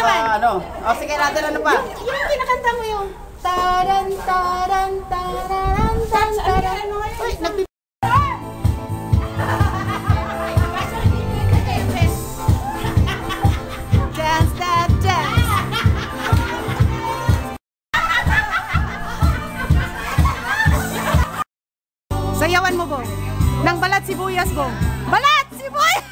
naman. Ano? O sige natin ano pa? Yung kinakanta mo yung taran taran taran taran taran. Uy, nagpipili. Dance that dance. Sayawan mo, Bong. Nang balat sibuyas, Bong. Balat sibuyas!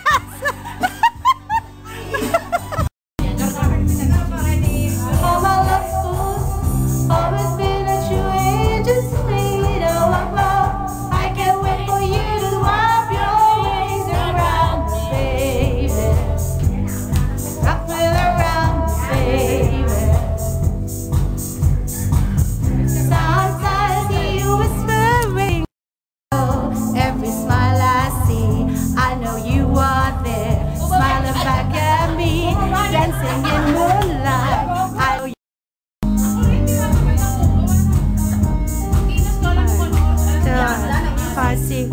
Six,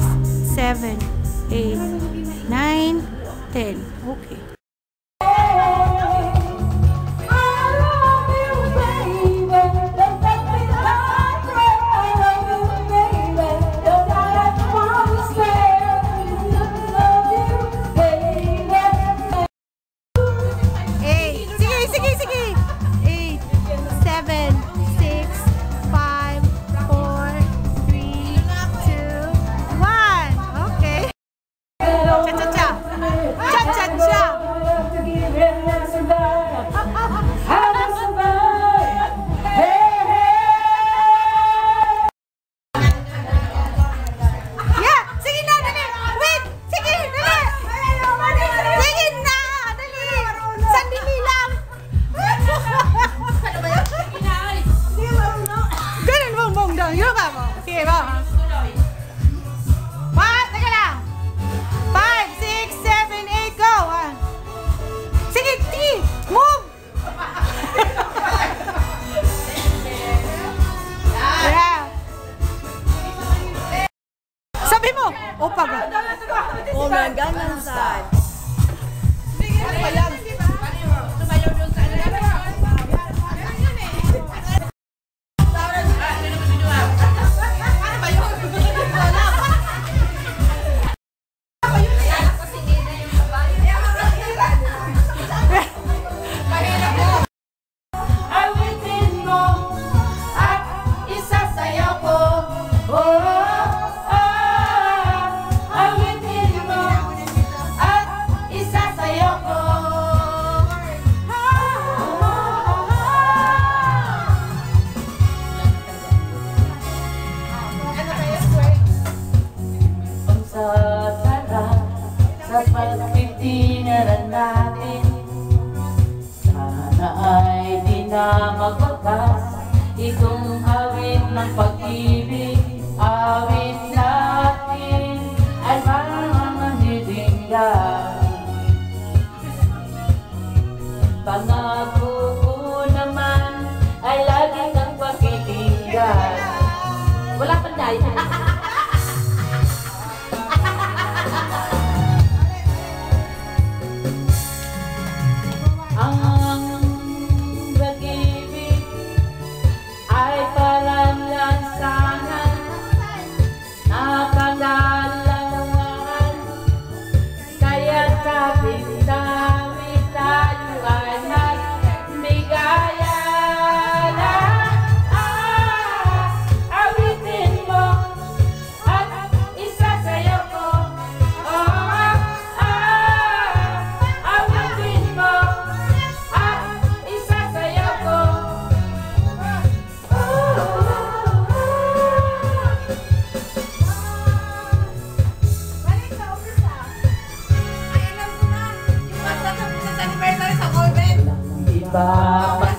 7, 8, 9, 10. Okay. Sige ba? Teka lang. 5, 6, 7, 8, go! Sige, sige! Move! Yeah. Sabi mo! Opa ba? Oh my God, sad. Ano ba yan? Sa pagtitinaran natin, sana ay di na magwakas itong awit ng pag-ibig. Awit natin ay parang manhidinggan. Pangako ko naman ay lagi kang pakikinggan. Wala pa dahil. Ang pag-ibig ay parang lansangan, nakalalangan, kaya tabi-tabi tayo ay magbigaya na. Awitin mo at isasayaw ko. Awitin mo. Bye.